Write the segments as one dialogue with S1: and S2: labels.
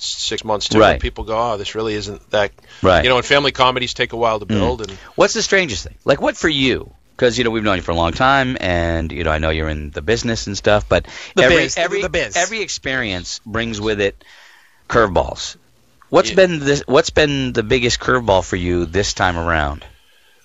S1: 6 months too.
S2: Right.
S1: And people go, oh, this really isn't that.
S2: Right.
S1: And family comedies take a while to build. And
S2: what's the strangest thing? Like, what for you? Because, we've known you for a long time, and, I know you're in the business and stuff, but every experience brings with it curveballs. What's been the biggest curveball for you this time around?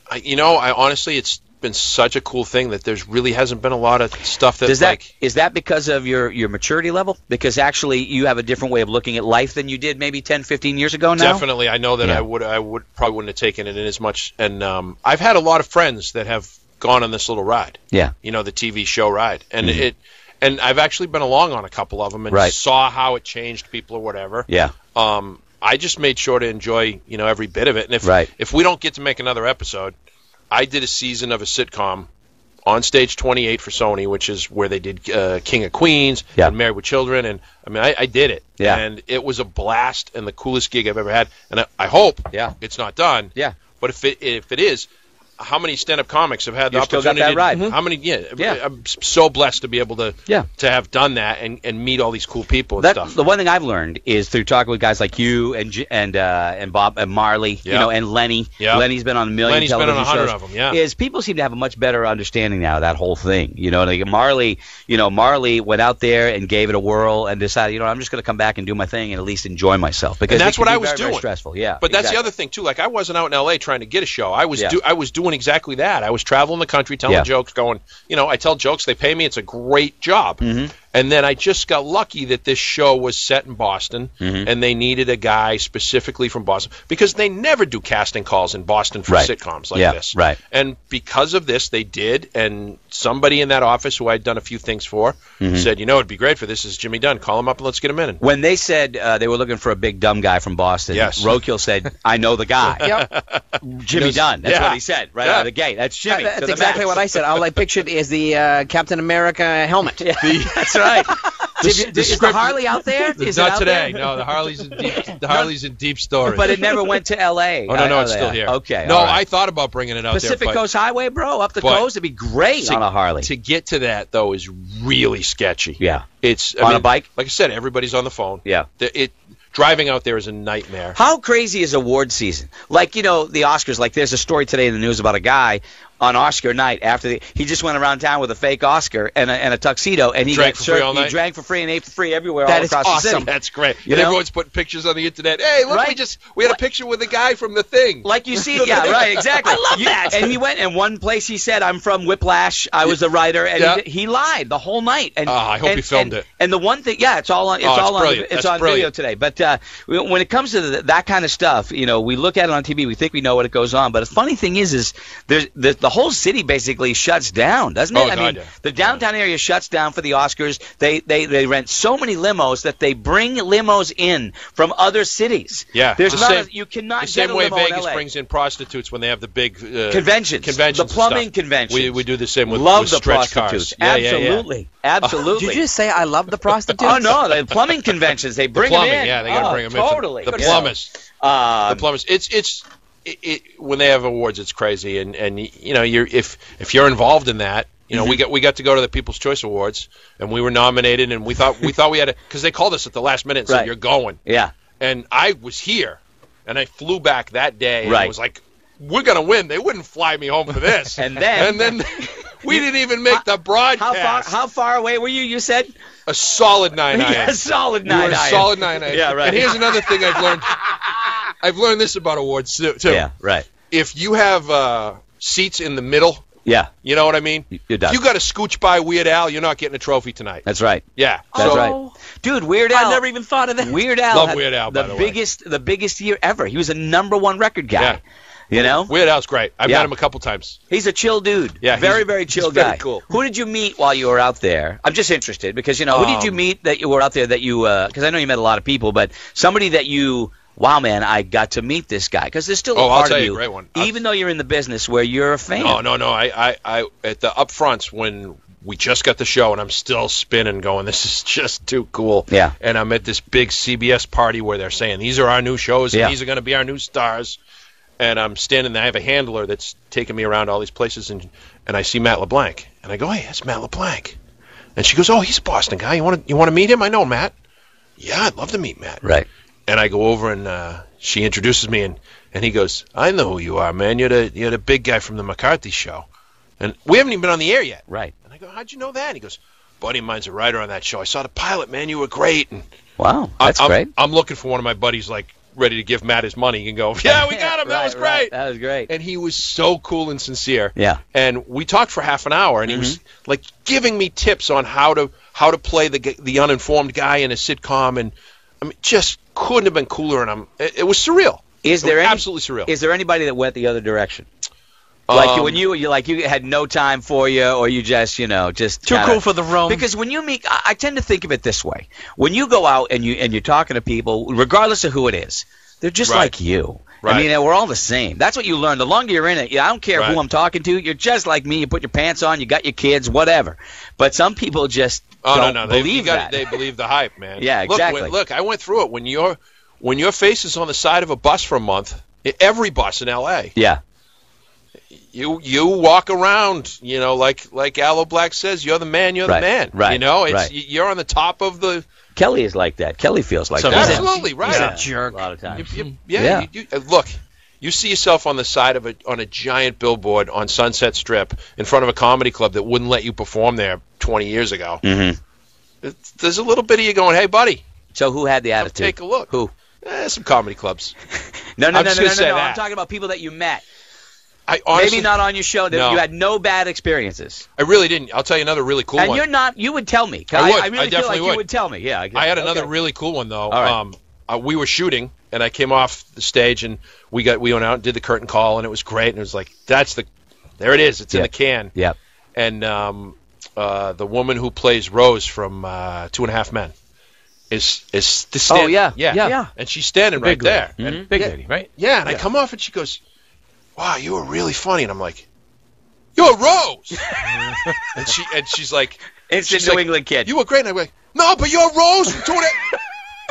S1: I honestly, it's been such a cool thing that there's really hasn't been a lot of stuff that's
S2: is that because of your maturity level? Because actually you have a different way of looking at life than you did maybe 10, 15 years ago now?
S1: Definitely. I know that I probably wouldn't have taken it in as much. And I've had a lot of friends that have gone on this little ride.
S2: Yeah.
S1: The TV show ride. And and I've actually been along on a couple of them and saw how it changed people or whatever.
S2: Yeah.
S1: I just made sure to enjoy, every bit of it. And if we don't get to make another episode, I did a season of a sitcom on Stage 28 for Sony, which is where they did King of Queens and Married with Children. And, I did it.
S2: Yeah.
S1: And it was a blast and the coolest gig I've ever had. And I hope it's not done.
S2: Yeah.
S1: But if it is, how many stand-up comics have had the opportunity?
S2: Still got that ride.
S1: How many? Yeah. I'm so blessed to be able to have done that and meet all these cool people and stuff.
S2: The one thing I've learned is through talking with guys like you and Bob and Marley, and Lenny. Yeah. Lenny's been on a million television shows.
S1: Lenny's been on 100 of them. Yeah.
S2: Is people seem to have a much better understanding now of that whole thing. Like Marley went out there and gave it a whirl and decided, I'm just going to come back and do my thing and at least enjoy myself because
S1: that's what I was
S2: very,
S1: doing.
S2: Very stressful. Yeah.
S1: But that's the other thing too. Like I wasn't out in L.A. trying to get a show. I was doing exactly that. I was traveling the country, telling jokes, going, I tell jokes, they pay me, it's a great job. Mm-hmm. And then I just got lucky that this show was set in Boston, and they needed a guy specifically from Boston, because they never do casting calls in Boston for sitcoms like this.
S2: Right.
S1: And because of this, they did, and somebody in that office who I'd done a few things for said, it'd be great for this is Jimmy Dunn. Call him up and let's get him in.
S2: When they said they were looking for a big dumb guy from Boston, Roadkill said, I know the guy. Jimmy Dunn. That's what he said right out of the gate. That's Jimmy.
S3: That's exactly what I said. All I pictured is the Captain America helmet.
S2: That's right. Is the Harley out there?
S1: Is not today. No, the Harley's in deep storage.
S2: But it never went to L.A.
S1: Oh no, it's still here.
S2: Okay.
S1: No, I thought about bringing it out
S2: Pacific
S1: there.
S2: Coast Highway, bro, up the coast. It'd be great on a Harley.
S1: To get to that though is really sketchy.
S2: Yeah.
S1: It's
S2: on a bike.
S1: Like I said, everybody's on the phone.
S2: Yeah.
S1: Driving out there is a nightmare.
S2: How crazy is award season? Like, the Oscars. Like, there's a story today in the news about a guy on Oscar night he just went around town with a fake Oscar and a tuxedo, and he
S1: drank for free all night.
S2: He drank for free and ate for free everywhere
S3: all
S2: across
S3: awesome.
S2: the city.
S1: That's great. Everyone's putting pictures on the internet. Hey, look, we had a picture with the guy from The Thing.
S2: Like you see, right, exactly.
S3: I love that.
S2: And he went, and one place he said, I'm from Whiplash, I was a writer, and he lied the whole night. And
S1: I hope he filmed it.
S2: And the one thing, it's all on video today. But when it comes to that kind of stuff, we look at it on TV, we think we know what it goes on. But the funny thing is the whole city basically shuts down, doesn't it? The downtown area shuts down for the Oscars. They rent so many limos that they bring limos in from other cities.
S1: Yeah,
S2: you cannot
S1: the same
S2: get a
S1: way
S2: limo
S1: Vegas
S2: in LA.
S1: brings in prostitutes when they have the big
S2: conventions, the plumbing conventions.
S1: We do the same with
S2: the
S1: stretch
S2: prostitutes.
S1: Cars.
S2: Absolutely. Absolutely.
S3: Did you just say I love the prostitutes?
S2: Oh no, the plumbing conventions. They bring them in.
S1: Yeah, they got to bring them in.
S2: Totally.
S1: The plumbers. The plumbers. It's when they have awards, it's crazy, and if you're involved in that, we got to go to the People's Choice Awards, and we were nominated, and we thought we had because they called us at the last minute and said you're going, and I was here, and I flew back that day, and I was like, we're gonna win. They wouldn't fly me home for this, and then we didn't even make the broadcast.
S2: How far away were you? You said
S1: a solid 9 iron.
S2: A solid 9 iron.
S1: Solid 9 iron.
S2: Yeah, right.
S1: And here's another thing I've learned. I've learned this about awards too.
S2: Yeah, right.
S1: If you have seats in the middle, you know what I mean?
S2: You're done.
S1: If you got to scooch by Weird Al, you're not getting a trophy tonight.
S2: That's right.
S1: Yeah.
S2: That's right. Dude, Weird Al.
S3: I never even thought of that.
S2: Weird Al.
S1: Love Weird Al, by the way.
S2: The biggest year ever. He was a #1 record guy. Yeah.
S1: Weird Al's great. I've met him a couple times.
S2: He's a chill dude.
S1: Yeah,
S2: very, very chill guy.
S1: Very cool.
S2: Who did you meet while you were out there? I'm just interested because, who did you meet that you were out there that you, because I know you met a lot of people, but somebody that you, wow, man, I got to meet this guy. Because there's still a part of you,
S1: a great one.
S2: even though you're in the business where you're a fan.
S1: No. I at the upfronts when we just got the show and I'm still spinning going, this is just too cool.
S2: Yeah.
S1: And I'm at this big CBS party where they're saying, these are our new shows and these are going to be our new stars. And I'm standing there. I have a handler that's taking me around all these places, and I see Matt LeBlanc, and I go, "Hey, that's Matt LeBlanc." And she goes, "Oh, he's a Boston guy. You want to meet him? I know Matt." Yeah, I'd love to meet Matt.
S2: Right.
S1: I go over and she introduces me, and he goes, I know who you are, man. You're the big guy from the McCarthy show. And we haven't even been on the air yet.
S2: Right.
S1: And I go, how'd you know that? And he goes, buddy of mine's a writer on that show. I saw the pilot, man. You were great. And
S2: wow, that's great.
S1: I'm looking for one of my buddies, like, ready to give Matt his money and go, yeah, we got him. That was great.
S2: Right. That was great.
S1: And he was so cool and sincere.
S2: Yeah.
S1: And we talked for half an hour, and he was, like, giving me tips on how to play the uninformed guy in a sitcom. And, I mean, just couldn't have been cooler. And it was surreal. Absolutely surreal.
S2: Is there anybody that went the other direction? Like when you had no time for you, or you just too
S3: cool for the room.
S2: Because when you meet, I tend to think of it this way: when you go out and you're talking to people, regardless of who it is, they're just like you. Right. I mean, we're all the same. That's what you learn. The longer you're in it, I don't care who I'm talking to. You're just like me. You put your pants on. You got your kids, whatever. But some people just don't believe that.
S1: They believe the hype, man.
S2: Yeah, exactly.
S1: Look, I went through it. When your face is on the side of a bus for a month, every bus in L.A.
S2: Yeah.
S1: You walk around, like Aloe Black says, you're the man, you're the man.
S2: Right.
S1: You're on the top of the.
S2: Kelly is like that. Kelly feels like that.
S1: Absolutely, right.
S2: He's a jerk. A lot of times.
S1: Look, you see yourself on the side of on a giant billboard on Sunset Strip in front of a comedy club that wouldn't let you perform there 20 years ago. Mm-hmm. There's a little bit of you going, hey, buddy.
S2: So who had the attitude?
S1: Take a look.
S2: Who?
S1: Some comedy clubs.
S2: No. I'm talking about people that you met.
S1: Honestly,
S2: maybe not on your show. You had no bad experiences.
S1: I really didn't. I'll tell you another really cool one.
S2: And you're not. You would tell me.
S1: I would.
S2: I really feel like you would tell me. Yeah.
S1: I had another really cool one though.
S2: All right.
S1: We were shooting, and I came off the stage, and we went out and did the curtain call, and it was great. And it was like, there it is. It's in the can.
S2: Yeah.
S1: And the woman who plays Rose from 2.5 Men is standing.
S2: Oh yeah.
S1: And she's standing right there.
S2: Mm-hmm.
S3: Big lady, right?
S1: Yeah. And I come off, and she goes, wow, you were really funny. And I'm like, you're Rose. and she's like,
S2: it's a New England kid.
S1: You were great. And I'm like, no, but you're Rose from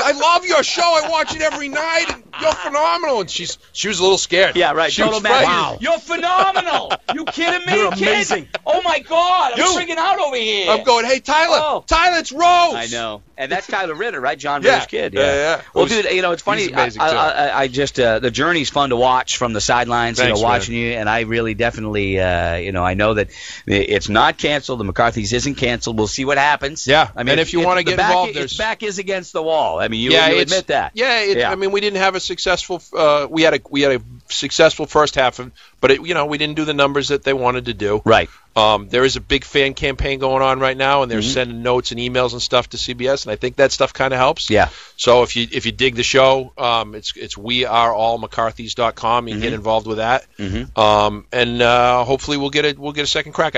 S1: I love your show. I watch it every night. And you're phenomenal. And she was a little scared.
S2: Yeah, right.
S1: Total
S2: man. Wow. You're phenomenal. You kidding me?
S3: You're amazing.
S2: Kid? Oh my God. I'm freaking out over here.
S1: I'm going, hey, Tyler, it's Rose.
S2: I know. And that's Tyler Ritter, right? John Ritter's kid.
S1: Yeah.
S2: Well, dude, it's funny.
S1: He's amazing, too.
S2: I just the journey's fun to watch from the sidelines.
S1: Thanks,
S2: watching you, and I really definitely, I know that it's not canceled. The McCarthy's isn't canceled. We'll see what happens.
S1: Yeah. I mean, if you want to get involved,
S2: its back is against the wall. I mean, you admit that.
S1: Yeah. I mean, we didn't have a successful. We had a successful first half, but we didn't do the numbers that they wanted to do.
S2: Right.
S1: There is a big fan campaign going on right now, and they're sending notes and emails and stuff to CBS, and I think that stuff kind of helps.
S2: Yeah.
S1: So if you dig the show, it's weareallmccarthys.com. You can get involved with that, and hopefully we'll get a second crack.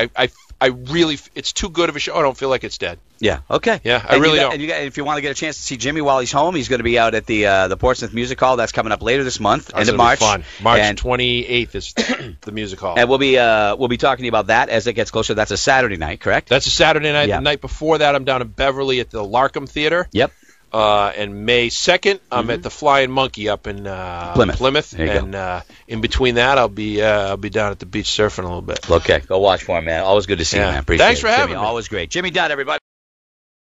S1: I really, it's too good of a show. I don't feel like it's dead.
S2: Yeah. Okay.
S1: Yeah, I really don't.
S2: And if you want to get a chance to see Jimmy while he's home, he's going to be out at the Portsmouth Music Hall. That's coming up later this month, end of March.
S1: Fun. March 28th is the music hall.
S2: And we'll be talking to you about that as it gets closer. That's a Saturday night, correct?
S1: That's a Saturday night. Yeah. The night before that, I'm down in Beverly at the Larkham Theater.
S2: Yep.
S1: And May 2nd, I'm at the Flying Monkey up in Plymouth. And in between that, I'll be down at the beach surfing a little bit.
S2: Okay, go watch for him, man. Always good to see you, man. Appreciate
S1: Thanks for having me.
S2: Always great. Jimmy Dunn, everybody.